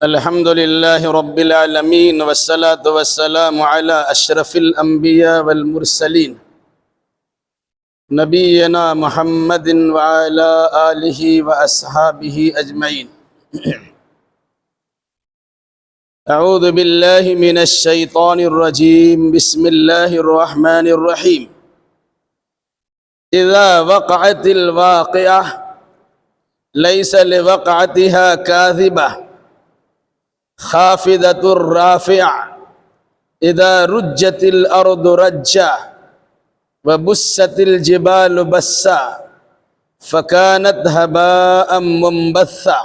الحمد لله رب العالمين والصلاة والسلام على أشرف الأنبياء والمرسلين نبينا محمد وعلى آله وأصحابه أجمعين. أعوذ بالله من الشيطان الرجيم. بسم الله الرحمن الرحيم. إذا وقعت الواقعة ليس لوقعتها كاذبة خافضة الرافع إذا رجت الأرض رجا وبست الجبال بسا فكانت هباء منبثا.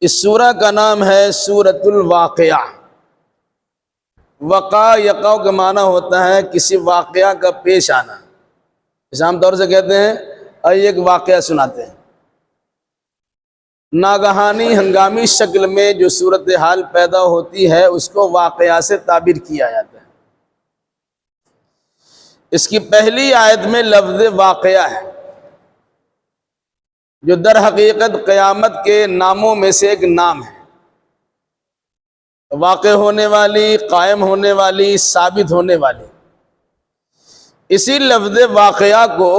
اس سورہ کا نام ہے سورۃ الواقعہ. وقع یقع کا معنی ہوتا ہے کسی واقعہ کا پیش آنا. اس عام طور سے کہتے ہیں آئیے ایک واقعہ سناتے ہیں. ناگہانی ہنگامی شکل میں جو صورتحال پیدا ہوتی ہے اس کو واقعہ سے تعبیر کیا جاتا ہے. اس کی پہلی آیت میں لفظ واقعہ ہے جو در حقیقت قیامت کے ناموں میں سے ایک نام ہے. واقع ہونے والی، قائم ہونے والی، ثابت ہونے والی. اسی لفظ واقعہ کو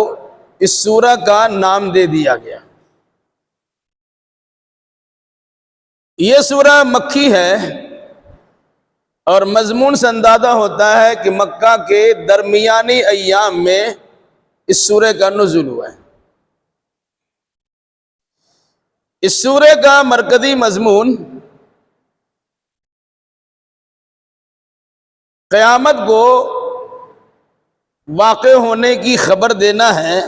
اس سورہ کا نام دے دیا گیا. یہ سورہ مکی ہے اور مضمون سے اندازہ ہوتا ہے کہ مکہ کے درمیانی ایام میں اس سورہ کا نزول ہوا ہے. اس سورہ کا مرکزی مضمون قیامت کو واقع ہونے کی خبر دینا ہے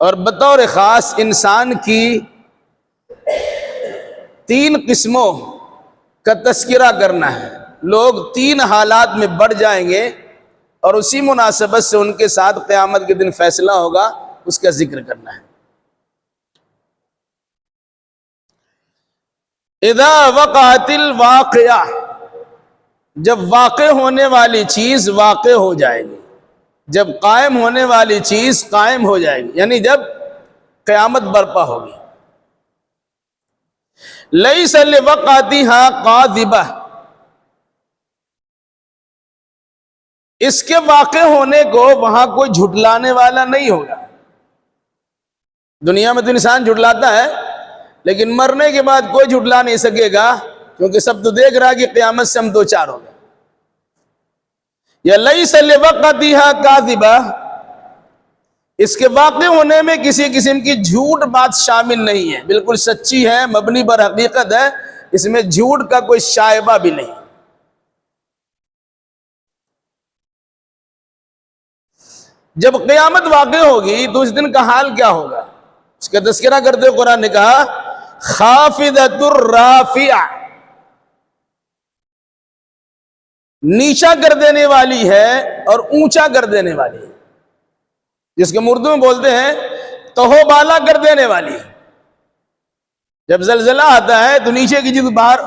اور بطور خاص انسان کی تین قسموں کا تذکرہ کرنا ہے. لوگ تین حالات میں بڑھ جائیں گے اور اسی مناسبت سے ان کے ساتھ قیامت کے دن فیصلہ ہوگا، اس کا ذکر کرنا ہے. اذا وقعت الواقعہ، جب واقع ہونے والی چیز واقع ہو جائے گی، جب قائم ہونے والی چیز قائم ہو جائے گی، یعنی جب قیامت برپا ہوگی. لیس لوقعتها کاذبہ، اس کے واقع ہونے کو وہاں کوئی جھٹلانے والا نہیں ہوگا. دنیا میں تو انسان جھٹلاتا ہے لیکن مرنے کے بعد کوئی جھٹلا نہیں سکے گا، کیونکہ سب تو دیکھ رہا کہ قیامت سے ہم دو چار ہو گئے. یا لیس لوقعتها کاذبہ، اس کے واقع ہونے میں کسی قسم کی جھوٹ بات شامل نہیں ہے، بالکل سچی ہے، مبنی پر حقیقت ہے، اس میں جھوٹ کا کوئی شائبہ بھی نہیں. جب قیامت واقع ہوگی تو اس دن کا حال کیا ہوگا اس کا تذکرہ کرتے ہوئے قرآن نے کہا خافضۃ الرافعہ، نیچا کر دینے والی ہے اور اونچا کر دینے والی ہے، جس کو اردو میں بولتے ہیں تہو بالا کر دینے والی. جب زلزلہ آتا ہے تو نیچے کی چیز باہر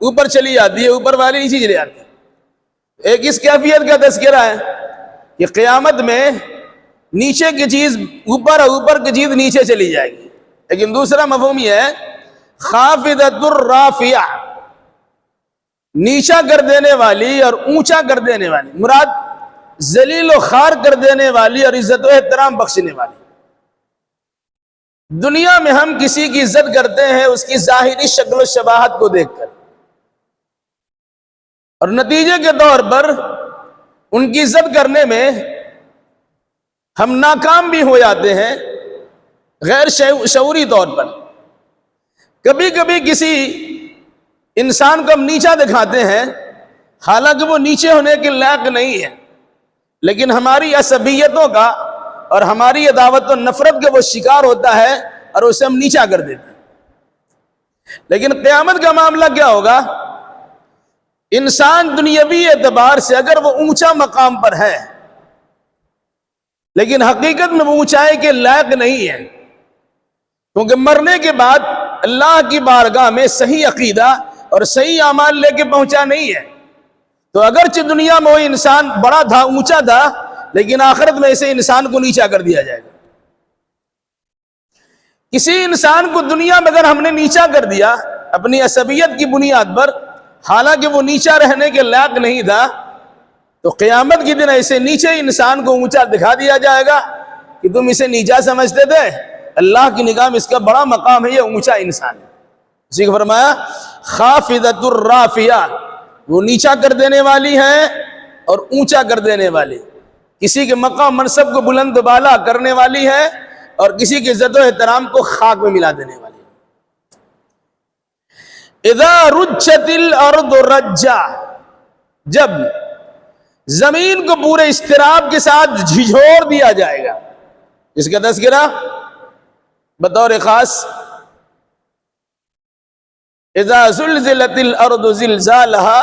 اوپر چلی جاتی ہے، اوپر والی نیچے چلی جاتی ہے. ایک اس کیفیت کا تذکرہ ہے کہ قیامت میں نیچے کی چیز اوپر اور اوپر کی چیز نیچے چلی جائے گی. لیکن دوسرا مفہوم یہ ہے خافضۃ الرافعہ، نیچا کر دینے والی اور اونچا کر دینے والی. مراد ذلیل و خوار کر دینے والی اور عزت و احترام بخشنے والی. دنیا میں ہم کسی کی عزت کرتے ہیں اس کی ظاہری شکل و شباہت کو دیکھ کر، اور نتیجے کے طور پر ان کی عزت کرنے میں ہم ناکام بھی ہو جاتے ہیں غیر شعوری طور پر. کبھی کبھی کسی انسان کو ہم نیچا دکھاتے ہیں حالانکہ وہ نیچے ہونے کے لائق نہیں ہے، لیکن ہماری عصبیتوں کا اور ہماری عداوت و نفرت کے وہ شکار ہوتا ہے اور اسے ہم نیچا کر دیتے ہیں. لیکن قیامت کا معاملہ کیا ہوگا؟ انسان دنیاوی اعتبار سے اگر وہ اونچا مقام پر ہے لیکن حقیقت میں وہ اونچائی کے لائق نہیں ہے، کیونکہ مرنے کے بعد اللہ کی بارگاہ میں صحیح عقیدہ اور صحیح اعمال لے کے پہنچا نہیں ہے. تو اگرچہ دنیا میں وہ انسان بڑا تھا، اونچا تھا، لیکن آخرت میں اسے انسان کو نیچا کر دیا جائے گا. کسی انسان کو دنیا میں اگر ہم نے نیچا کر دیا اپنی عصبیت کی بنیاد پر، حالانکہ وہ نیچا رہنے کے لائق نہیں تھا، تو قیامت کے دن ایسے نیچے انسان کو اونچا دکھا دیا جائے گا کہ تم اسے نیچا سمجھتے تھے، اللہ کی نگاہ میں اس کا بڑا مقام ہے، یہ اونچا انسان ہے۔ اسی کو فرمایا خافضۃ الرافیہ، وہ نیچا کر دینے والی ہے اور اونچا کر دینے والی، کسی کے مقام منصب کو بلند و بالا کرنے والی ہے اور کسی کی عزت و احترام کو خاک میں ملا دینے والی ہے۔ اذا رجت الارض رجا، جب زمین کو پورے اضطراب کے ساتھ جھنجھوڑ دیا جائے گا، اس کا تذکرہ بطور خاص اذا زلزلت الارض زلزالها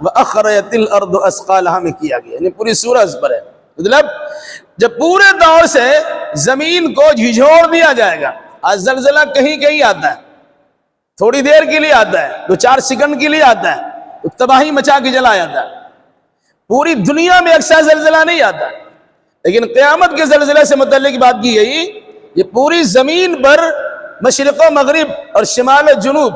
واخرجت الارض اثقالها میں کیا گیا، یعنی پوری سورہ اس پر ہے، مطلب جب پورے دور سے زمین کو جھنجھوڑ دیا جائے گا۔ آج زلزلہ کہیں کہیں آتا ہے، تھوڑی دیر کے لیے آتا ہے، 2-4 سیکنڈ کے لیے آتا ہے، تو تباہی مچا کے چلا جاتا ہے۔ پوری دنیا میں اکثر زلزلہ نہیں آتا، لیکن قیامت کے زلزلے سے متعلق بات کی گئی، یہ پوری زمین پر مشرق و مغرب اور شمال و جنوب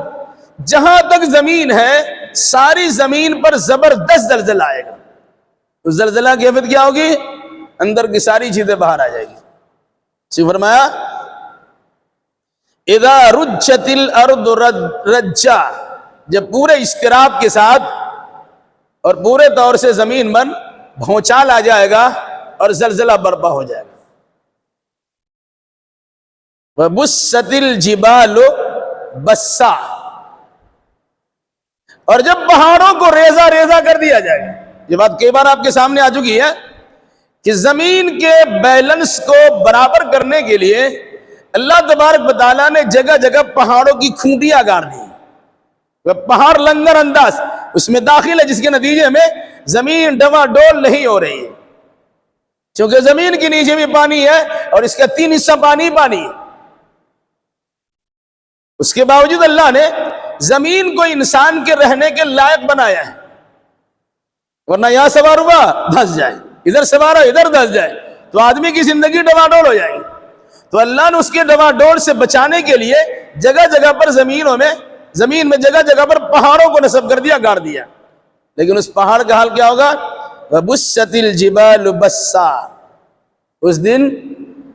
جہاں تک زمین ہے ساری زمین پر زبردست زلزلہ آئے گا۔ تو زلزلہ کی کیفیت کیا ہوگی؟ اندر کی ساری چیزیں باہر آ جائے گی۔ اسی فرمایا اذا رجت الارض رجا، جب پورے اضطراب کے ساتھ اور پورے طور سے زمین پر بھونچال آ جائے گا اور زلزلہ برپا ہو جائے گا۔ وَبُسَّتِ الْجِبَالُ بَسَّا، اور جب پہاڑوں کو ریزہ ریزہ کر دیا جائے گا۔ یہ بات کئی بار آپ کے سامنے آ چکی ہے کہ زمین کے بیلنس کو برابر کرنے کے لیے اللہ تبارک و تعالیٰ نے جگہ جگہ پہاڑوں کی کھوٹیاں گاڑ دی، پہاڑ لنگر انداز اس میں داخل ہے، جس کے نتیجے میں زمین ڈوا ڈول نہیں ہو رہی ہے، کیونکہ زمین کے نیچے بھی پانی ہے اور اس کا 3 حصہ پانی پانی ہے۔ اس کے باوجود اللہ نے زمین کو انسان کے رہنے کے لائق بنایا ہے، ورنہ یہاں سوار ہوا دھس جائے، ادھر سوار ہو ادھر دھس جائے تو آدمی کی زندگی ڈوا ڈول ہو جائے گی۔ تو اللہ نے اس کے ڈوا ڈول سے بچانے کے لیے جگہ جگہ پر زمین میں جگہ جگہ پر پہاڑوں کو نصب کر دیا، گاڑ دیا۔ لیکن اس پہاڑ کا حال کیا ہوگا؟ وَبُسَّتِ الْجِبَالُ بَسَّا، اس دن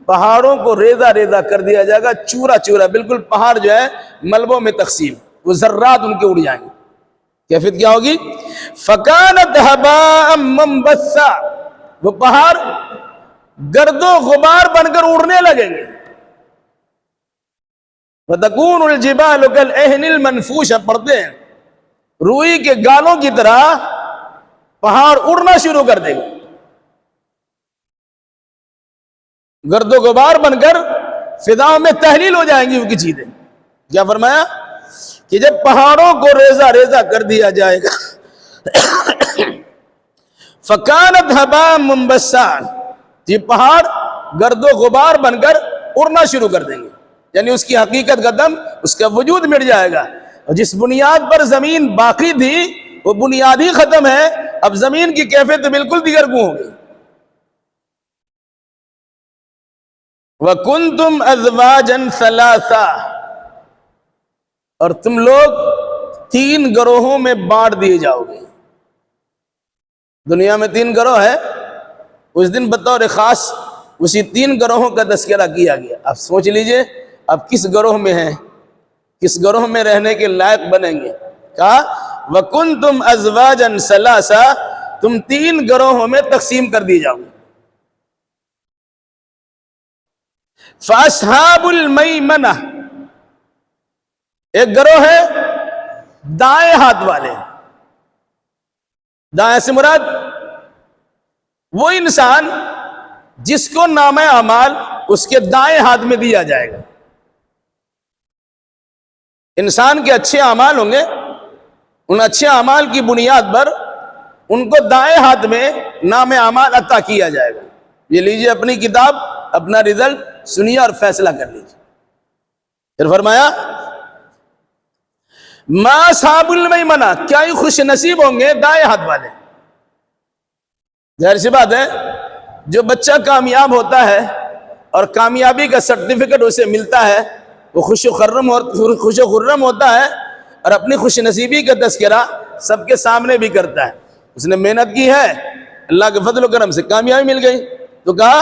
پہاڑوں کو ریزہ ریزہ کر دیا جائے گا، چورا چورا، بالکل پہاڑ جو ہے ملبوں میں تقسیم، وہ ذرات ان کے اڑ جائیں گے۔ کیفیت کیا ہوگی؟ فَكَانَتْ هَبَاءً مُنبَثًّا، وہ پہاڑ گرد و غبار بن کر اڑنے لگیں گے۔ وَتَكُونُ الْجِبَالُ كَالْعِهْنِ الْمَنْفُوشِ، پڑھتے ہیں روئی کے گالوں کی طرح پہاڑ اڑنا شروع کر دے گا، گرد و غبار بن کر فضاؤں میں تحلیل ہو جائیں گی ان کی چیزیں۔ کیا فرمایا کہ جب پہاڑوں کو ریزہ ریزہ کر دیا جائے گا فَكَانَتْ هَبَاءً مُنبَثًّا، یہ پہاڑ گرد و غبار بن کر اڑنا شروع کر دیں گے، یعنی اس کی حقیقت کا دم، اس کا وجود مٹ جائے گا، اور جس بنیاد پر زمین باقی تھی وہ بنیاد ہی ختم ہے، اب زمین کی کیفیت بالکل دیگر کو ہوگی۔ وَكُنْتُمْ أَزْوَاجًا ثَلَاثًا، اور تم لوگ 3 گروہوں میں بانٹ دیے جاؤ گے۔ دنیا میں 3 گروہ ہے، اس دن بطور خاص اسی 3 گروہوں کا تذکرہ کیا گیا۔ اب سوچ لیجئے اب کس گروہ میں ہیں، کس گروہ میں رہنے کے لائق بنیں گے۔ کہا وَكُنْتُمْ أَزْوَاجًا ثَلَاثًا، تم 3 گروہوں میں تقسیم کر دی جاؤ گے۔ فَأَصْحَابُ الْمَيْمَنَةِ، ایک گروہ ہے دائیں ہاتھ والے، دائیں سے مراد وہ انسان جس کو نامہ اعمال اس کے دائیں ہاتھ میں دیا جائے گا۔ انسان کے اچھے اعمال ہوں گے، ان اچھے اعمال کی بنیاد پر ان کو دائیں ہاتھ میں نامہ اعمال عطا کیا جائے گا۔ یہ لیجئے اپنی کتاب، اپنا رزلٹ سنیے اور فیصلہ کر لیجئے۔ پھر فرمایا ما اصحاب المیمنہ، کیا ہی خوش نصیب ہوں گے دائیں ہاتھ والے۔ ظاہر سی بات ہے جو بچہ کامیاب ہوتا ہے اور کامیابی کا سرٹیفکیٹ اسے ملتا ہے وہ خوش و خرم ہوتا ہے اور اپنی خوش نصیبی کا تذکرہ سب کے سامنے بھی کرتا ہے. اس نے محنت کی ہے, اللہ کے فضل و کرم سے کامیابی مل گئی. تو کہا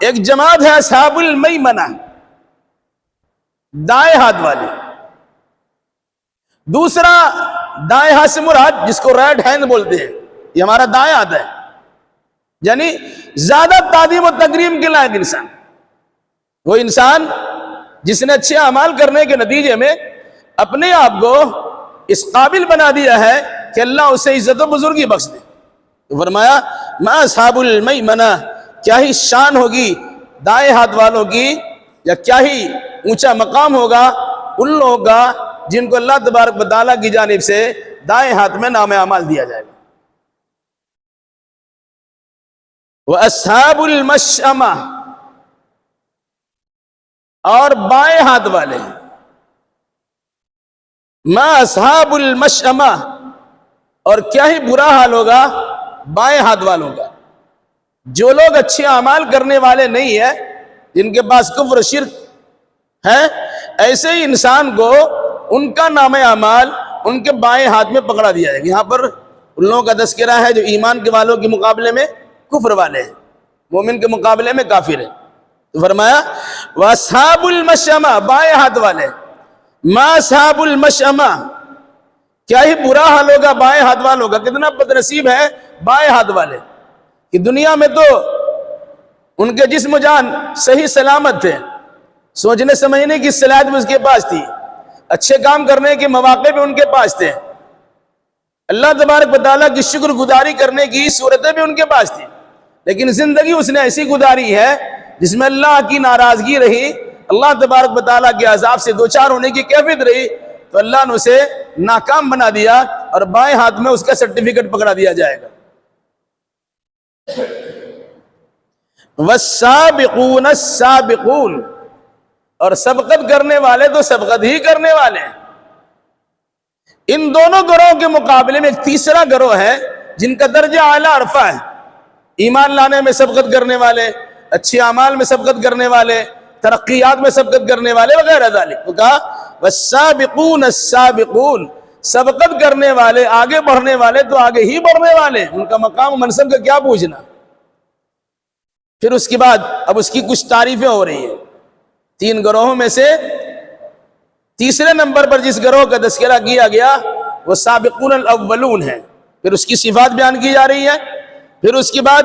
ایک جماعت ہے اصحاب المیمنہ, دائیں ہاتھ والے. دوسرا دائیں ہاتھ سے مراد جس کو رائٹ ہینڈ بولتے ہیں, یہ ہمارا دائیں ہاتھ ہے, یعنی زیادہ تعظیم و تکریم کے لائق انسان. وہ انسان جس نے اچھے اعمال کرنے کے نتیجے میں اپنے آپ کو اس قابل بنا دیا ہے کہ اللہ اسے عزت و بزرگی بخش دے. تو فرمایا ما اصحاب المیمنہ, کیا ہی شان ہوگی دائیں ہاتھ والوں کی, یا کیا ہی اونچا مقام ہوگا ان لوگوں کا جن کو اللہ تبارک و تعالیٰ کی جانب سے دائیں ہاتھ میں نام اعمال دیا جائے گا. وَأَصْحَابُ الْمَشْأَمَةِ, اور بائیں ہاتھ والے. ما اصحاب المشأمہ, اور کیا ہی برا حال ہوگا بائیں ہاتھ والوں کا. جو لوگ اچھے اعمال کرنے والے نہیں ہیں, جن کے پاس کفر و شرک ہے, ایسے ہی انسان کو ان کا نام اعمال ان کے بائیں ہاتھ میں پکڑا دیا جائے گا. یہاں پر ان لوگوں کا تذکرہ ہے جو ایمان کے والوں کے مقابلے میں کفر والے ہیں, مومن کے مقابلے میں کافر ہیں. تو فرمایا وَأَصْحَابُ الْمَشْأَمَةِ, بائیں ہاتھ والے. ما اصحاب المشأمہ, کیا ہی برا حال ہوگا بائیں ہاتھ والوں کا. کتنا بد نصیب ہے بائیں ہاتھ والے کہ دنیا میں تو ان کے جسم و جان صحیح سلامت تھے, سوچنے سمجھنے کی صلاحیت بھی اس کے پاس تھی, اچھے کام کرنے کے مواقع بھی ان کے پاس تھے, اللہ تبارک و تعالیٰ کی شکر گزاری کرنے کی صورتیں بھی ان کے پاس تھی. لیکن زندگی اس نے ایسی گزاری ہے جس میں اللہ کی ناراضگی رہی, اللہ تبارک و تعالیٰ کے عذاب سے دوچار ہونے کی کیفیت رہی, تو اللہ نے اسے ناکام بنا دیا اور بائیں ہاتھ میں اس کا سرٹیفکیٹ پکڑا دیا جائے گا. والسابقون السابقون, اور سبقت کرنے والے تو سبقت ہی کرنے والے ہیں. ان دونوں گروہوں کے مقابلے میں ایک تیسرا گروہ ہے جن کا درجہ اعلیٰ عرفہ ہے, ایمان لانے میں سبقت کرنے والے, اچھے اعمال میں سبقت کرنے والے, ترقیات میں سبقت کرنے والے وغیرہ ذالک. تو کہا والسابقون السابقون, سبقت کرنے والے, آگے بڑھنے والے تو آگے ہی بڑھنے والے, ان کا مقام و منصب کا کیا پوچھنا. پھر اس کے بعد اب اس کی کچھ تعریفیں ہو رہی ہیں. تین گروہوں میں سے تیسرے نمبر پر جس گروہ کا تذکرہ کیا گیا وہ سابقون الاولون ہے. پھر اس کی صفات بیان کی جا رہی ہے. پھر اس کے بعد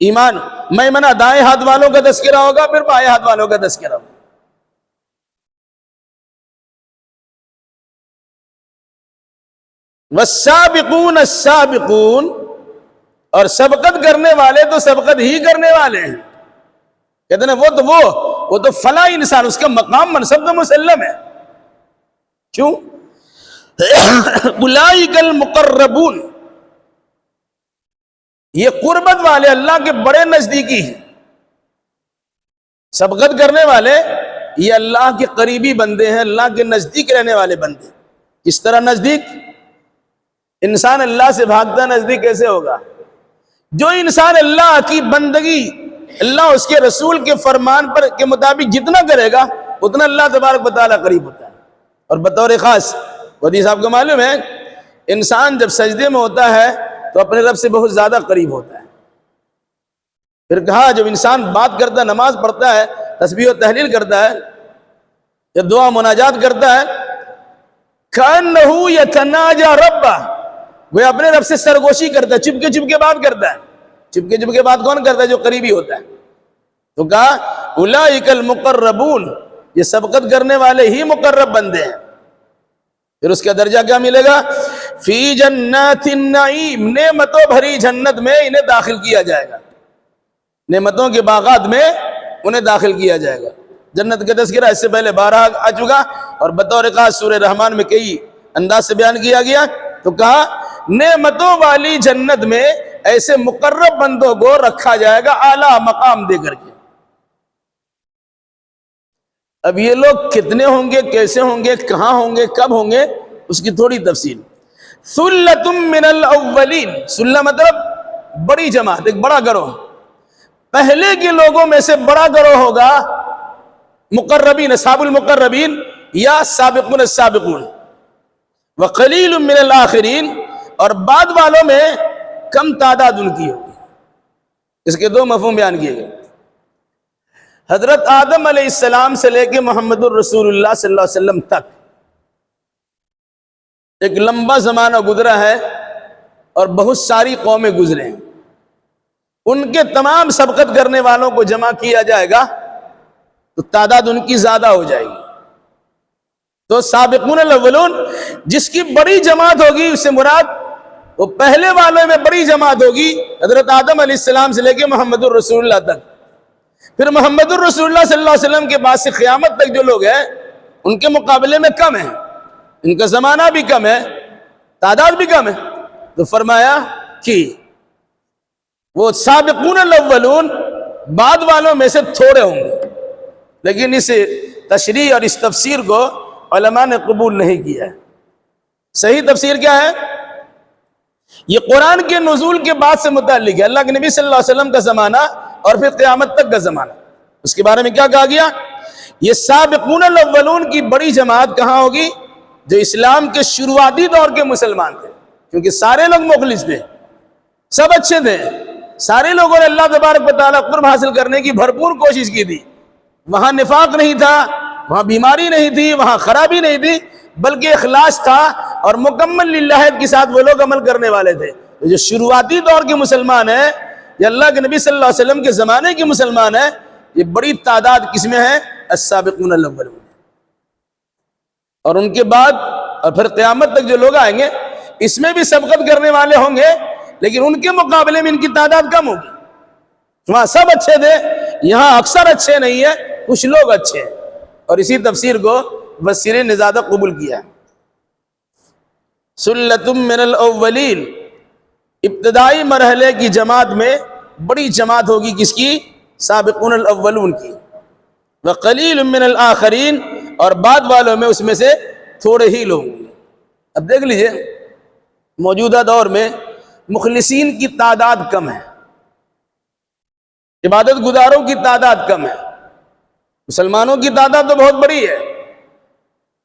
ایمان میمنہ دائیں ہاتھ والوں کا تذکرہ ہوگا, پھر بائیں ہاتھ والوں کا تذکرہ ہوگا. والسابقون السابقون, اور سبقت کرنے والے تو سبقت ہی کرنے والے ہیں. کہتے ہیں وہ تو فلاں انسان, اس کا مقام منصب تو مسلم ہے. کیوں؟ اولئک المقربون, یہ قربت والے اللہ کے بڑے نزدیکی ہیں. سبقت کرنے والے یہ اللہ کے قریبی بندے ہیں, اللہ کے نزدیک رہنے والے بندے. اس طرح نزدیک, انسان اللہ سے بھاگتا نزدیک کیسے ہوگا؟ جو انسان اللہ کی بندگی, اللہ اس کے رسول کے فرمان پر کے مطابق جتنا کرے گا اتنا اللہ تبارک و تعالیٰ قریب ہوتا ہے. اور بطور خاص حدیث آپ کو معلوم ہے, انسان جب سجدے میں ہوتا ہے تو اپنے رب سے بہت زیادہ قریب ہوتا ہے. پھر کہا جب انسان بات کرتا ہے, نماز پڑھتا ہے, تسبیح و تحلیل کرتا ہے, یا دعا مناجات کرتا ہے, كأنه يتناجى ربه, وہ اپنے رب سے سرگوشی کرتا ہے, چپکے چپکے بات کرتا ہے. چپکے چپکے بات کون کرتا ہے؟ جو قریبی ہوتا ہے. تو کہا اولئک المقربون, یہ سبقت کرنے والے ہی مقرب بندے ہیں. پھر اس کا درجہ کیا ملے گا؟ فی جنات النعیم, نعمتوں بھری جنت میں انہیں داخل کیا جائے گا. نعمتوں کے باغات میں انہیں داخل کیا جائے گا. جنت کا تذکرہ اس سے پہلے 12 آ چکا, اور بطور خاص سورہ رحمان میں کئی انداز سے بیان کیا گیا. تو کہا نعمتوں والی جنت میں ایسے مقرب بندوں کو رکھا جائے گا اعلیٰ مقام دے کر کے. اب یہ لوگ کتنے ہوں گے, کیسے ہوں گے, کہاں ہوں گے, کب ہوں گے, اس کی تھوڑی تفصیل. ثلۃ من الاولین, ثلہ مطلب بڑی جماعت, ایک بڑا گروہ. پہلے کے لوگوں میں سے بڑا گروہ ہوگا مقربین اصحاب المقربین یا سابقون السابقون، وقلیل من الآخرین، اور بعد والوں میں کم تعداد ان کی ہوگی۔ اس کے دو مفہوم بیان کیے گئے۔ حضرت آدم علیہ السلام سے لے کے محمد الرسول اللہ صلی اللہ علیہ وسلم تک ایک لمبا زمانہ گزرا ہے اور بہت ساری قومیں گزرے ہیں، ان کے تمام سبقت کرنے والوں کو جمع کیا جائے گا تو تعداد ان کی زیادہ ہو جائے گی۔ تو سابقون الاولون جس کی بڑی جماعت ہوگی اس سے مراد وہ پہلے والوں میں بڑی جماعت ہوگی، حضرت آدم علیہ السلام سے لے کے محمد الرسول اللہ تک۔ پھر محمد الرسول اللہ صلی اللہ علیہ وسلم کے بعد سے قیامت تک جو لوگ ہیں ان کے مقابلے میں کم ہیں، ان کا زمانہ بھی کم ہے، تعداد بھی کم ہے۔ تو فرمایا کہ وہ سابقون الاولون بعد والوں میں سے تھوڑے ہوں گے، لیکن اس تشریح اور اس تفسیر کو علماء نے قبول نہیں کیا ہے۔ صحیح تفسیر کیا ہے؟ یہ قرآن کے نزول کے بعد سے متعلق ہے، اللہ کے نبی صلی اللہ علیہ وسلم کا زمانہ اور پھر قیامت تک کا زمانہ۔ اس کے بارے میں کیا کہا گیا؟ یہ سابقون الاولون کی بڑی جماعت کہاں ہوگی؟ جو اسلام کے شروعاتی دور کے مسلمان تھے، کیونکہ سارے لوگ مخلص تھے، سب اچھے تھے، سارے لوگوں نے اللہ تبارک و تعالیٰ قرب حاصل کرنے کی بھرپور کوشش کی تھی۔ وہاں نفاق نہیں تھا، وہاں بیماری نہیں تھی، وہاں خرابی نہیں تھی، بلکہ اخلاص تھا اور مکمل للہیت کے ساتھ وہ لوگ عمل کرنے والے تھے۔ جو شروعاتی دور کے مسلمان ہیں، یہ اللہ کے نبی صلی اللہ علیہ وسلم کے زمانے کے مسلمان ہیں، یہ بڑی تعداد کس میں ہے؟ السابقون الاولون۔ اور ان کے بعد اور پھر قیامت تک جو لوگ آئیں گے اس میں بھی سبقت کرنے والے ہوں گے، لیکن ان کے مقابلے میں ان کی تعداد کم ہوگی۔ وہاں سب اچھے تھے، یہاں اکثر اچھے نہیں ہیں، کچھ لوگ اچھے ہیں، اور اسی تفسیر کو مفسرین نے زیادہ قبول کیا ہے۔ سلۃ من الاولین، ابتدائی مرحلے کی جماعت میں بڑی جماعت ہوگی کس کی؟ سابقون الاولون کی۔ وقلیل من الآخرین، اور بعد والوں میں اس میں سے تھوڑے ہی لوگ ہوں گے۔ اب دیکھ لیجئے موجودہ دور میں مخلصین کی تعداد کم ہے، عبادت گزاروں کی تعداد کم ہے، مسلمانوں کی تعداد تو بہت بڑی ہے،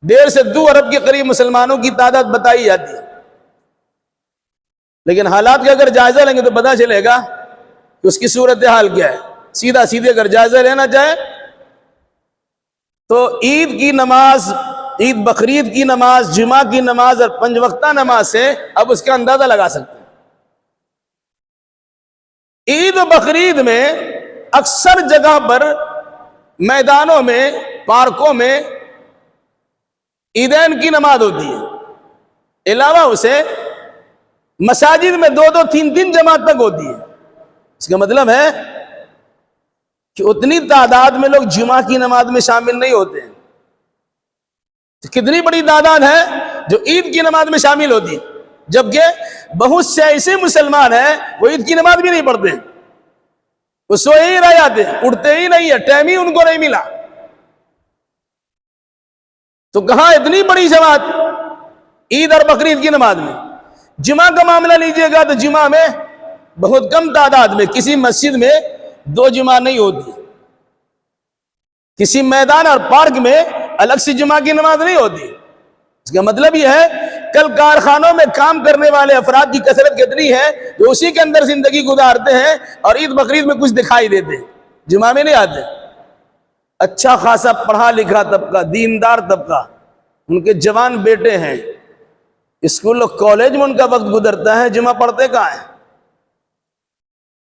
1.5 سے 2 ارب کے قریب مسلمانوں کی تعداد بتائی جاتی ہے، لیکن حالات کا اگر جائزہ لیں گے تو پتہ چلے گا کہ اس کی صورتحال کیا ہے۔ سیدھا سیدھے اگر جائزہ لینا چاہے تو عید کی نماز، عید بقرعید کی نماز، جمعہ کی نماز اور 5 وقتہ نماز سے اب اس کا اندازہ لگا سکتے ہیں۔ عید و بقرعید میں اکثر جگہ پر میدانوں میں، پارکوں میں عیدین کی نماز ہوتی ہے، علاوہ اسے مساجد میں 2-2 3-3 جماعت تک ہوتی ہے۔ اس کا مطلب ہے کہ اتنی تعداد میں لوگ جمعہ کی نماز میں شامل نہیں ہوتے ہیں۔ تو کتنی بڑی تعداد ہے جو عید کی نماز میں شامل ہوتی ہے، جبکہ بہت سے ایسے مسلمان ہیں وہ عید کی نماز بھی نہیں پڑھتے، وہ سوئے ہی رہ جاتے ہیں، اٹھتے ہی نہیں ہے، ٹائم ہی ان کو نہیں ملا۔ تو کہاں اتنی بڑی جماعت عید اور بقرعید کی نماز میں؟ جمعہ کا معاملہ لیجئے گا تو جمعہ میں بہت کم تعداد میں، کسی مسجد میں 2 جمعہ نہیں ہوتی، کسی میدان اور پارک میں الگ سے جمعہ کی نماز نہیں ہوتی۔ اس کا مطلب یہ ہے کل کارخانوں میں کام کرنے والے افراد کی کثرت کتنی ہے جو اسی کے اندر زندگی گزارتے ہیں اور عید بقرعید میں کچھ دکھائی دیتے ہیں، جمعہ میں نہیں آتے۔ اچھا خاصا پڑھا لکھا طبقہ، دیندار طبقہ، ان کے جوان بیٹے ہیں، اسکول اور کالج میں ان کا وقت گزرتا ہے، جمعہ پڑھتے کہاں ہیں؟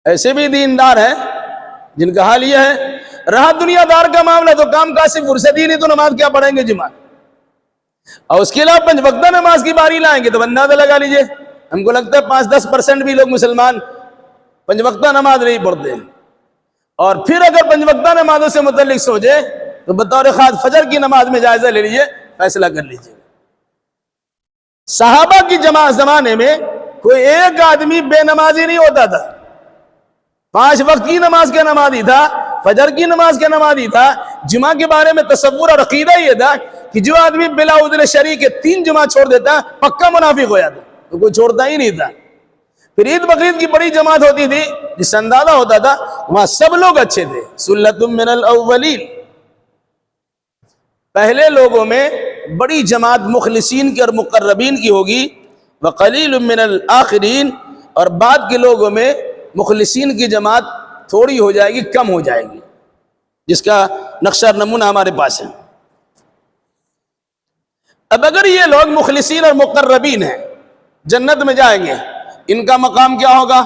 ایسے بھی دیندار ہیں جن کا حال یہ ہے، رہا دنیا دار کا معاملہ تو کام کاج سے فرصت ہی نہیں، تو نماز کیا پڑھیں گے جمعہ؟ اور اس کے علاوہ 5 وقتہ نماز کی باری لائیں گے تو اندازہ لگا لیجئے، ہم کو لگتا ہے 5-10% بھی لوگ مسلمان 5 وقتہ نماز نہیں پڑھتے ہیں۔ اور پھر اگر 5 وقتہ نمازوں سے متعلق سوچے تو بطور خاص فجر کی نماز میں جائزہ لے لیجئے، فیصلہ کر لیجئے۔ صحابہ کی زمانے میں کوئی ایک آدمی بے نمازی نہیں ہوتا تھا، 5 وقت کی نماز کا نمازی تھا، فجر کی نماز کا نمازی تھا۔ جمعہ کے بارے میں تصور اور عقیدہ یہ تھا کہ جو آدمی بلا عذر شرعی کے 3 جمعہ چھوڑ دیتا پکا منافق ہو جاتا، تو کوئی چھوڑتا ہی نہیں تھا۔ پھر عید بقرعید کی بڑی جماعت ہوتی تھی جس سے اندازہ ہوتا تھا وہاں سب لوگ اچھے تھے۔ سلۃ من الاولین، پہلے لوگوں میں بڑی جماعت مخلصین کی اور مقربین کی ہوگی، وقلیل من الآخرین، اور بعد کے لوگوں میں مخلصین کی جماعت تھوڑی ہو جائے گی، کم ہو جائے گی، جس کا نقشہ نمونہ ہمارے پاس ہے۔ اب اگر یہ لوگ مخلصین اور مقربین ہیں، جنت میں جائیں گے، ان کا مقام کیا ہوگا؟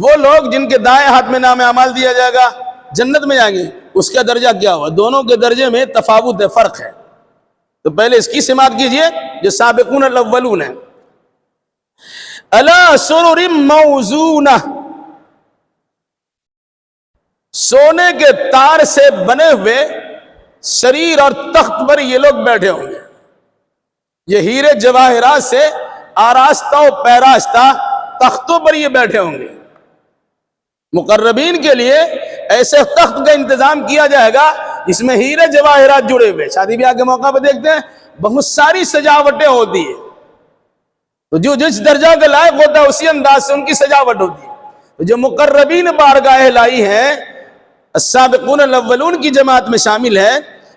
وہ لوگ جن کے دائیں ہاتھ میں نام اعمال دیا جائے گا جنت میں جائیں گے، اس کا درجہ کیا ہوگا؟ دونوں کے درجے میں تفاوت ہے، فرق ہے۔ تو پہلے اس کی سماعت کیجئے جو سابقون الاولون ہیں۔ علی سرر موضونہ، سونے کے تار سے بنے ہوئے سریر اور تخت پر یہ لوگ بیٹھے ہوں گے، یہ ہیرے جواہرات سے آراستہ و پیراستہ تختوں پر یہ بیٹھے ہوں گے۔ مقربین کے لیے ایسے تخت کا انتظام کیا جائے گا جس میں ہیرے جواہرات جڑے ہوئے، شادی بیاہ کے موقع پہ دیکھتے ہیں بہت ساری سجاوٹیں ہوتی ہیں، تو جو جس درجہ کا لائق ہوتا ہے اسی انداز سے ان کی سجاوٹ ہوتی ہے۔ تو جو مقربین بارگاہ الہی ہیں، السابقون الاولون کی جماعت میں شامل ہے،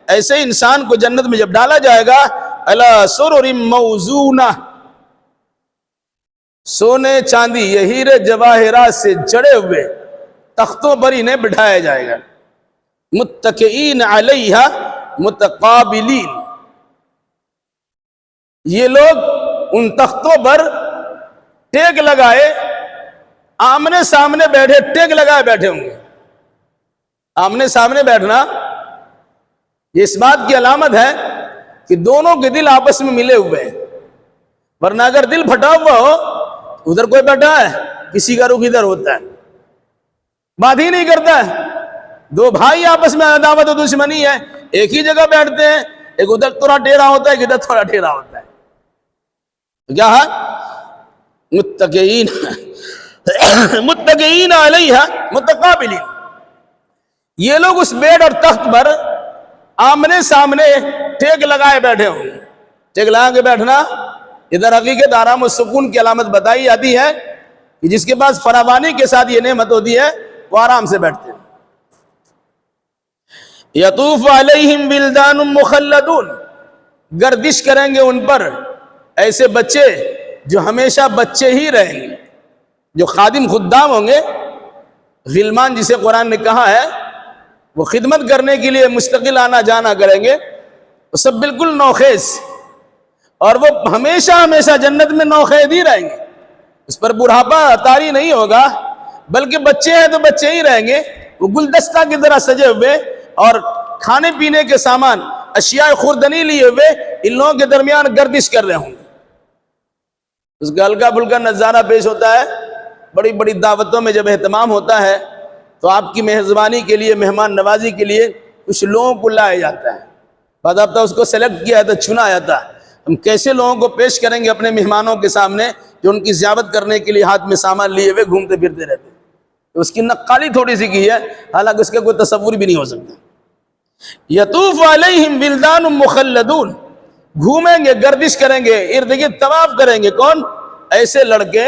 ایسے انسان کو جنت میں جب ڈالا جائے گا، علی سرر موضونہ، سونے چاندی یہ ہیرے جواہرات سے جڑے ہوئے تختوں پر انہیں بٹھایا جائے گا، متکئین علیہا متقابلین، یہ لوگ ان تختوں پر ٹیک لگائے آمنے سامنے بیٹھے، ٹیک لگائے بیٹھے ہوں گے۔ آمنے سامنے بیٹھنا یہ اس بات کی علامت ہے کہ دونوں کے دل آپس میں ملے ہوئے ہیں، ورنہ اگر دل پھٹا ہوا ہو، ادھر کوئی بیٹھا ہے کسی کا رخ ادھر ہوتا ہے، بات ہی نہیں کرتا ہے، دو بھائی آپس میں عداوت و دشمنی ہے، ایک ہی جگہ بیٹھتے ہیں، ایک ادھر تھوڑا ٹیڑھا ہوتا ہے، ایک ادھر تھوڑا ٹیڑھا ہوتا ہے، تو کیا ہے؟ متقین علیہا متقابلین، یہ لوگ اس بیڈ اور تخت پر آمنے سامنے ٹیک لگائے بیٹھے ہوں گے۔ ٹیک لگا کے بیٹھنا ادھر حقیقت آرام و سکون کی علامت بتائی جاتی ہے کہ جس کے پاس فراوانی کے ساتھ یہ نعمت ہوتی ہے وہ آرام سے بیٹھتے ہیں۔ یطوف علیہم ولدان مخلدون، گردش کریں گے ان پر ایسے بچے جو ہمیشہ بچے ہی رہیں گے، جو خادم خدام ہوں گے، غلمان جسے قرآن نے کہا ہے، وہ خدمت کرنے کے لیے مستقل آنا جانا کریں گے، وہ سب بالکل نوخیز، اور وہ ہمیشہ ہمیشہ جنت میں نوخیز ہی رہیں گے، اس پر بڑھاپا طاری نہیں ہوگا، بلکہ بچے ہیں تو بچے ہی رہیں گے، وہ گلدستہ کی طرح سجے ہوئے اور کھانے پینے کے سامان اشیاء خوردنی لیے ہوئے ان لوگوں کے درمیان گردش کر رہے ہوں گے۔ اس کا ہلکا پھلکا نظارہ پیش ہوتا ہے، بڑی بڑی دعوتوں میں جب اہتمام ہوتا ہے تو آپ کی میزبانی کے لیے، مہمان نوازی کے لیے کچھ لوگوں کو لایا جاتا ہے، باضابطہ اس کو سلیکٹ کیا جاتا ہے، چنا جاتا ہے، ہم کیسے لوگوں کو پیش کریں گے اپنے مہمانوں کے سامنے جو ان کی ضیافت کرنے کے لیے ہاتھ میں سامان لیے ہوئے گھومتے پھرتے رہتے ہیں۔ اس کی نقالی تھوڑی سی کی ہے، حالانکہ اس کا کوئی تصور بھی نہیں ہو سکتا۔ یطوف علیہم ولدان مخلدون، گھومیں گے، گردش کریں گے، ارد گرد طواف کریں گے، کون؟ ایسے لڑکے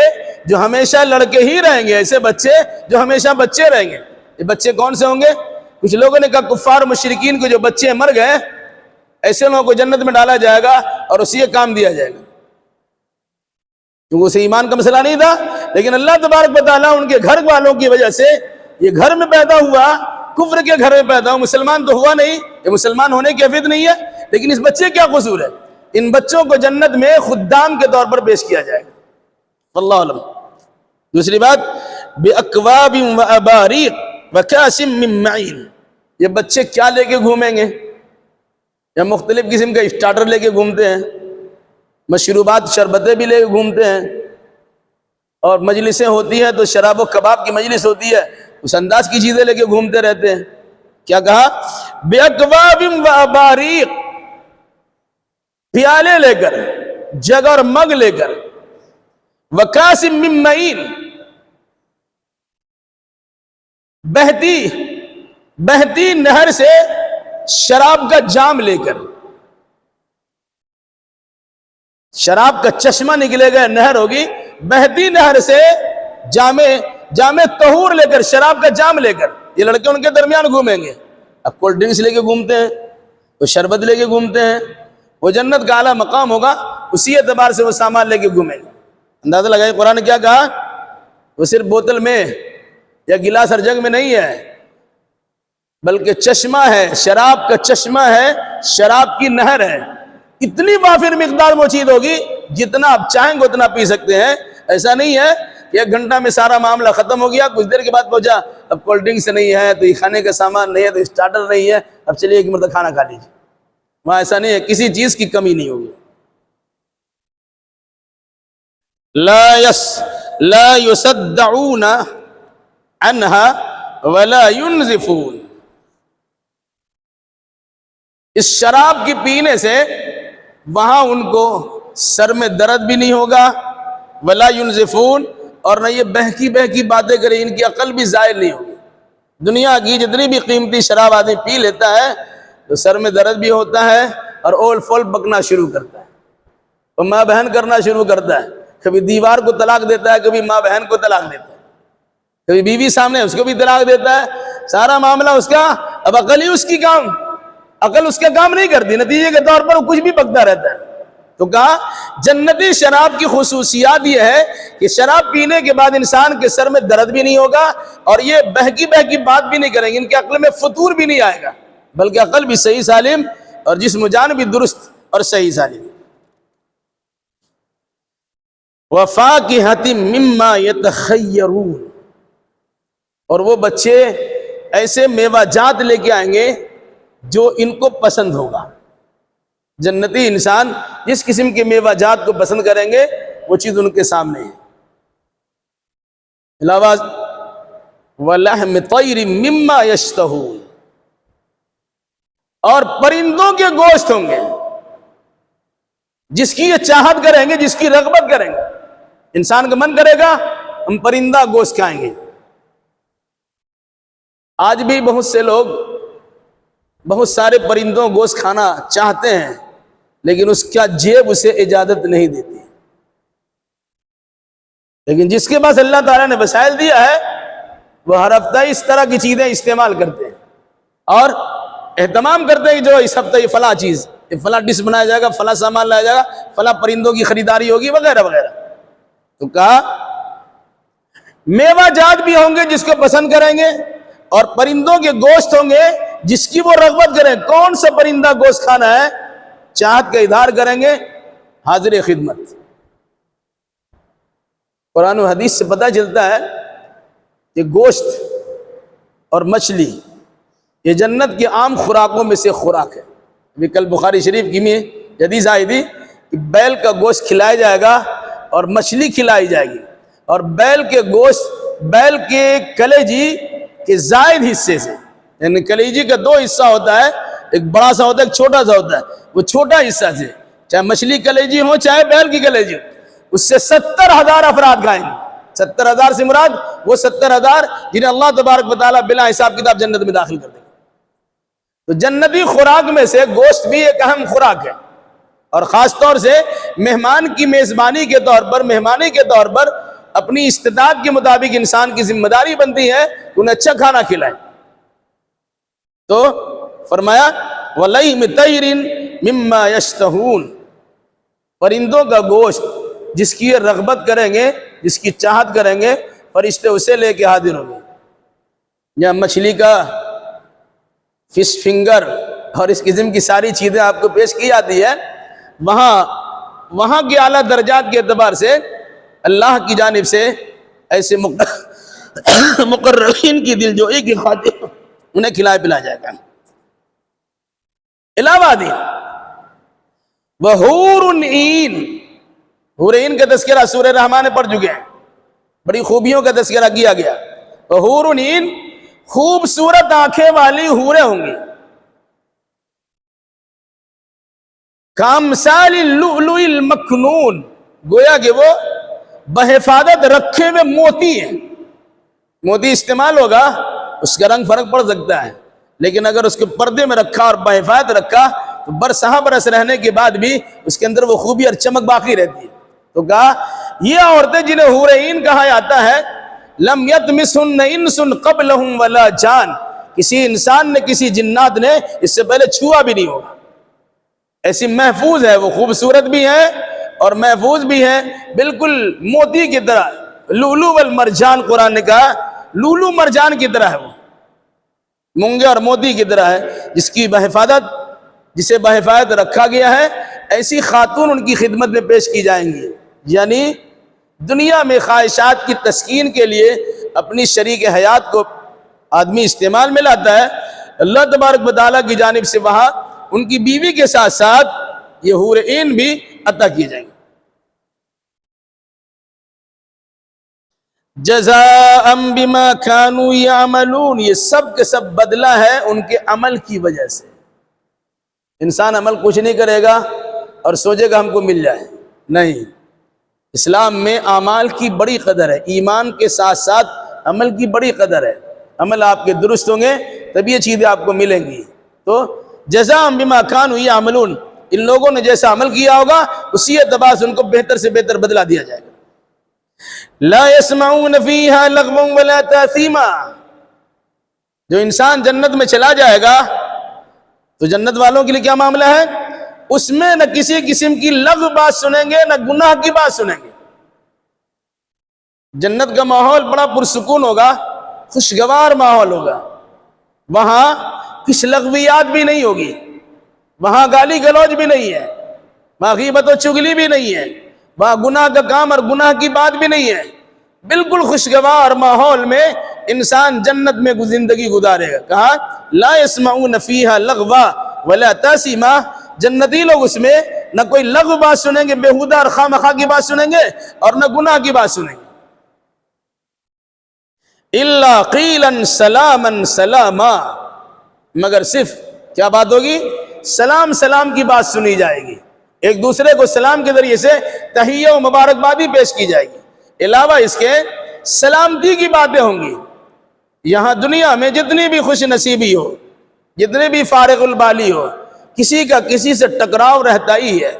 جو ہمیشہ لڑکے ہی رہیں گے، ایسے بچے جو ہمیشہ بچے رہیں گے۔ یہ بچے کون سے ہوں گے؟ کچھ لوگوں نے کہا کفار مشرکین کو جو بچے مر گئے ایسے لوگوں کو جنت میں ڈالا جائے گا اور اسی یہ کام دیا جائے گا، کیونکہ اسے ایمان کا مسئلہ نہیں تھا، لیکن اللہ تبارک و تعالیٰ ان کے گھر والوں کی وجہ سے، یہ گھر میں پیدا ہوا، کفر کے گھر میں پیدا ہوا، مسلمان تو ہوا نہیں، یہ مسلمان ہونے کی حیثیت نہیں ہے، لیکن اس بچے کیا قصور ہے؟ ان بچوں کو جنت میں خدام کے طور پر پیش کیا جائے گا، واللہ علم۔ دوسری بات، بِأَكْوَابٍ وَأَبَارِيقٍ وَكَاسٍ مِّن مَّعِينٍ، یہ بچے کیا لے کے گھومیں گے؟ یا مختلف قسم کے اسٹارٹر لے کے گھومتے ہیں، مشروبات شربتیں بھی لے کے گھومتے ہیں، اور مجلسیں ہوتی ہیں تو شراب و کباب کی مجلس ہوتی ہے، اس انداز کی چیزیں لے کے گھومتے رہتے ہیں۔ کیا کہا؟ بِأَكْوَابٍ وَأَبَارِيقٍ، پیالے لے کر، جگ اور مگ لے کر، وَكَاسٍ مِّن مَّعِينٍ، بہتی نہر سے شراب کا جام لے کر، شراب کا چشمہ نکلے گا، نہر ہوگی، بہتی نہر سے جام طہور لے کر، شراب کا جام لے کر، یہ لڑکے ان کے درمیان گھومیں گے۔ اب کولڈ ڈرنکس لے کے گھومتے ہیں، وہ شربت لے کے گھومتے ہیں، وہ جنت کا اعلیٰ مقام ہوگا، اسی اعتبار سے وہ سامان لے کے گھومیں گے۔ اندازہ لگائے قرآن نے کیا کہا، وہ صرف بوتل میں یا گلاس اور جگ میں نہیں ہے، بلکہ چشمہ ہے، شراب کا چشمہ ہے، شراب کی نہر ہے، اتنی وافر مقدار موجود ہوگی جتنا آپ چاہیں گے اتنا پی سکتے ہیں۔ ایسا نہیں ہے کہ 1 گھنٹہ میں سارا معاملہ ختم ہو گیا، کچھ دیر کے بعد پہنچا اب کولڈ ڈرنکس نہیں ہے تو یہ کھانے کا سامان نہیں ہے تو اسٹارٹر نہیں ہے، اب چلیے ایک مرتبہ کھانا کھا لیجیے۔ وہاں ایسا نہیں ہے، کسی چیز کی کمی نہیں ہوگی۔ لا يصدعون عنها ولا ينزفون، اس شراب کی پینے سے وہاں ان کو سر میں درد بھی نہیں ہوگا، ولا ينزفون، اور نہ یہ بہکی بہکی باتیں کریں، ان کی عقل بھی زائل نہیں ہوگی۔ دنیا کی جتنی بھی قیمتی شراب آدمی پی لیتا ہے تو سر میں درد بھی ہوتا ہے اور اول فول بکنا شروع کرتا ہے، اور ماں بہن کرنا شروع کرتا ہے، کبھی دیوار کو طلاق دیتا ہے، کبھی ماں بہن کو طلاق دیتا ہے، کبھی بیوی سامنے اس کو بھی طلاق دیتا ہے، سارا معاملہ اس کا، اب عقل ہی اس کی کام، عقل اس کا کام نہیں کرتی، نتیجے کے طور پر وہ کچھ بھی بکتا رہتا ہے۔ تو کہا جنتی شراب کی خصوصیات یہ ہے کہ شراب پینے کے بعد انسان کے سر میں درد بھی نہیں ہوگا، اور یہ بہکی بہکی بات بھی نہیں کریں گے، ان کے عقل میں فطور بھی نہیں آئے گا، بلکہ عقل بھی صحیح سالم اور جسم و جان بھی درست اور صحیح سالم۔ وَفَاكِهَةٍ مِّمَّا يَتَخَيَّرُونَ، اور وہ بچے ایسے میوہ جات لے کے آئیں گے جو ان کو پسند ہوگا۔ جنتی انسان جس قسم کے میوہ جات کو پسند کریں گے وہ چیز ان کے سامنے ہے۔ علاوہ وَلَحْمِ طَيْرٍ مِّمَّا يَشْتَهُونَ، اور پرندوں کے گوشت ہوں گے جس کی یہ چاہت کریں گے، جس کی رغبت کریں گے۔ انسان کا من کرے گا ہم پرندہ گوشت کھائیں گے۔ آج بھی بہت سے لوگ بہت سارے پرندوں گوشت کھانا چاہتے ہیں، لیکن اس کا جیب اسے اجازت نہیں دیتی۔ لیکن جس کے پاس اللہ تعالیٰ نے وسائل دیا ہے وہ ہر ہفتہ اس طرح کی چیزیں استعمال کرتے ہیں اور اہتمام کرتے ہیں کہ جو اس ہفتہ یہ فلاں چیز، یہ فلاں ڈش بنایا جائے گا، فلاں سامان لایا جائے گا، فلاں پرندوں کی خریداری ہوگی وغیرہ وغیرہ۔ تو کہا میوہ جات بھی ہوں گے جس کو پسند کریں گے، اور پرندوں کے گوشت ہوں گے جس کی وہ رغبت کریں، کون سا پرندہ گوشت کھانا ہے چاہت کا اظہار کریں گے، حاضر خدمت۔ قرآن و حدیث سے پتہ چلتا ہے کہ گوشت اور مچھلی یہ جنت کی عام خوراکوں میں سے خوراک ہے۔ ابھی کل بخاری شریف کی میں حدیث آئی تھی کہ بیل کا گوشت کھلایا جائے گا اور مچھلی کھلائی جائے گی، اور بیل کے گوشت، بیل کے کلیجی کے زائد حصے سے، یعنی کلیجی کا 2 حصہ ہوتا ہے، ایک بڑا سا ہوتا ہے ایک چھوٹا سا ہوتا ہے، وہ چھوٹا حصہ سے چاہے مچھلی کلیجی ہو چاہے بیل کی کلیجی ہو، اس سے 70,000 افراد کھائیں گے۔ 70,000 سے مراد وہ 70,000 جنہیں اللہ تبارک و تعالیٰ بلا حساب کتاب جنت میں داخل کر دیں گے۔ تو جنتی خوراک میں سے گوشت بھی ایک اہم خوراک ہے، اور خاص طور سے مہمان کی میزبانی کے طور پر، مہمانی کے طور پر اپنی استطاعت کے مطابق انسان کی ذمہ داری بنتی ہے کہ انہیں اچھا کھانا کھلائے۔ تو فرمایا وَلَحْمِ طَيْرٍ مِّمَّا يَشْتَهُونَ، پرندوں کا گوشت جس کی یہ رغبت کریں گے، جس کی چاہت کریں گے، فرشتے اسے لے کے حاضر ہوں گے۔ یا مچھلی کا فش فنگر اور اس قسم کی ساری چیزیں آپ کو پیش کی جاتی ہے، وہاں کے اعلیٰ درجات کے اعتبار سے اللہ کی جانب سے ایسے مقربین کی دل جوئی کی خاطر انہیں کھلائے پلایا جائے گا۔ علاوہ دی وحور عین، حور عین کا تذکرہ سورہ رحمان میں پڑھ چکے ہیں، بڑی خوبیوں کا تذکرہ کیا گیا۔ وحور عین، خوبصورت آنکھیں والی حوریں ہوں گی، کامثال اللؤلؤ المکنون، گویا کہ وہ بحفاظت رکھے ہوئے موتی ہیں۔ موتی استعمال ہوگا اس کا رنگ فرق پڑ سکتا ہے، لیکن اگر اس کو پردے میں رکھا اور بحفاظت رکھا تو برسہ برس رہنے کے بعد بھی اس کے اندر وہ خوبی اور چمک باقی رہتی ہے۔ تو کہا یہ عورتیں جنہیں حور عین کہا جاتا ہے، لم یطمثہن انس قبلہم ولا جان، کسی انسان نے کسی جنات نے اس سے پہلے چھوا بھی نہیں ہوگا. ایسی محفوظ ہے، وہ خوبصورت بھی ہے اور محفوظ بھی ہے، بالکل موتی کی طرح. لولو والمرجان قرآن نے کہا، لولو مرجان کی طرح ہے، وہ مونگے اور موتی کی طرح ہے، جسے بحفاظت رکھا گیا ہے. ایسی خاتون ان کی خدمت میں پیش کی جائیں گی. یعنی دنیا میں خواہشات کی تسکین کے لیے اپنی شریک حیات کو آدمی استعمال میں لاتا ہے، اللہ تبارک و تعالیٰ کی جانب سے وہاں ان کی بیوی کے ساتھ ساتھ یہ حور عین بھی عطا کیے جائیں گے. جزاء بما كانوا يعملون، یہ سب کے سب بدلہ ہے ان کے عمل کی وجہ سے. انسان عمل کچھ نہیں کرے گا اور سوچے گا ہم کو مل جائے، نہیں. اسلام میں اعمال کی بڑی قدر ہے، ایمان کے ساتھ ساتھ عمل کی بڑی قدر ہے. عمل آپ کے درست ہوں گے تب یہ چیزیں آپ کو ملیں گی. تو جزاء بما كانوا يعملون، ان لوگوں نے جیسا عمل کیا ہوگا اسی اعتبار سے ان کو بہتر سے بہتر بدلہ دیا جائے گا. لا يسمعون فيها لغوا ولا تاثیما، جو انسان جنت میں چلا جائے گا تو جنت والوں کے لیے کیا معاملہ ہے؟ اس میں نہ کسی قسم کی لغو بات سنیں گے نہ گناہ کی بات سنیں گے. جنت کا ماحول بڑا پرسکون ہوگا، خوشگوار ماحول ہوگا. وہاں کچھ لغویات بھی نہیں ہوگی، وہاں گالی گلوچ بھی نہیں ہے، وہاں غیبت و چگلی بھی نہیں ہے، وہاں گناہ کا کام اور گناہ کی بات بھی نہیں ہے. بالکل خوشگوار ماحول میں انسان جنت میں زندگی گزارے گا. کہا لا يسمعون فيها لغوا ولا تاثیما، جنتی لوگ اس میں نہ کوئی لغو بات سنیں گے، بےہودہ اور خواہ کی بات سنیں گے اور نہ گناہ کی بات سنیں گے. الا قیلا سلاما سلاما، مگر صرف کیا بات ہوگی؟ سلام سلام کی بات سنی جائے گی. ایک دوسرے کو سلام کے ذریعے سے تحیہ و مبارکبادی پیش کی جائے گی. علاوہ اس کے سلامتی کی باتیں ہوں گی. یہاں دنیا میں جتنی بھی خوش نصیبی ہو، جتنے بھی فارغ البالی ہو، کسی کا کسی سے ٹکراؤ رہتا ہی ہے.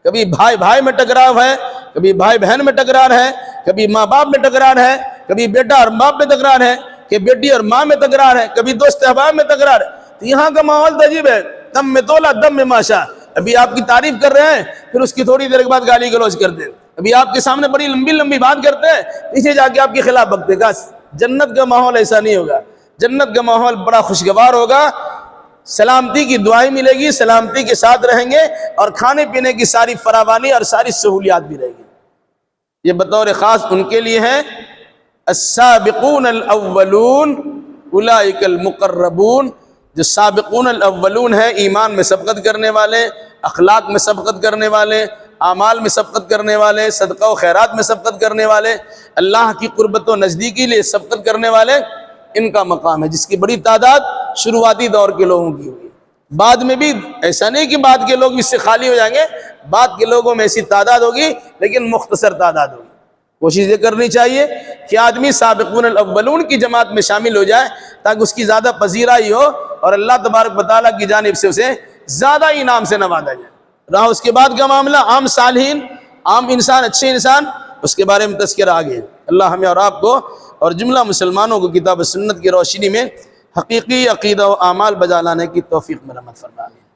کبھی بھائی بھائی میں ٹکراؤ ہے، کبھی بھائی بہن میں ٹکرار ہے، کبھی ماں باپ میں ٹکرار ہے، کبھی بیٹا اور باپ میں تکرار ہے، کہ بیٹی اور ماں میں تکرار ہے، کبھی دوست احباب میں تکرار ہے. تو یہاں کا ماحول تو عجیب ہے. دم میں تولا دم میں ماشا. ابھی آپ کی تعریف کر رہے ہیں، پھر اس کی تھوڑی دیر کے بعد گالی گلوچ کرتے ہیں. ابھی آپ کے سامنے بڑی لمبی لمبی بات کرتے ہیں، پیچھے جا کے آپ کے خلاف بکتے ہیں. جنت کا ماحول ایسا نہیں ہوگا. جنت کا ماحول بڑا خوشگوار ہوگا، سلامتی کی دعائیں ملے گی، سلامتی کے ساتھ رہیں گے اور کھانے پینے کی ساری فراوانی اور ساری سہولیات بھی رہے گی. یہ بطور خاص ان کے لیے ہے السابقون الاولون اولئک المقربون. جو سابقون الاولون ہیں، ایمان میں سبقت کرنے والے، اخلاق میں سبقت کرنے والے، اعمال میں سبقت کرنے والے، صدقہ و خیرات میں سبقت کرنے والے، اللہ کی قربت و نزدیکی لیے سبقت کرنے والے، ان کا مقام ہے، جس کی بڑی تعداد شروعاتی دور کے لوگوں کی ہوگی. بعد میں بھی ایسا نہیں کہ بعد کے لوگ اس سے خالی ہو جائیں گے، بعد کے لوگوں میں ایسی تعداد ہوگی لیکن مختصر تعداد ہوگی. کوشش یہ کرنی چاہیے کہ آدمی سابقون الاولون کی جماعت میں شامل ہو جائے تاکہ اس کی زیادہ پذیرائی ہو اور اللہ تبارک و تعالیٰ کی جانب سے اسے زیادہ انعام سے نوازا جائے. رہا اس کے بعد کا معاملہ عام صالحین، عام انسان، اچھے انسان، اس کے بارے میں تذکرہ آگے. اللہ ہمیں اور آپ کو اور جملہ مسلمانوں کو کتاب و سنت کی روشنی میں حقیقی عقیدہ و اعمال بجا لانے کی توفیق میں رحمت فرمائے.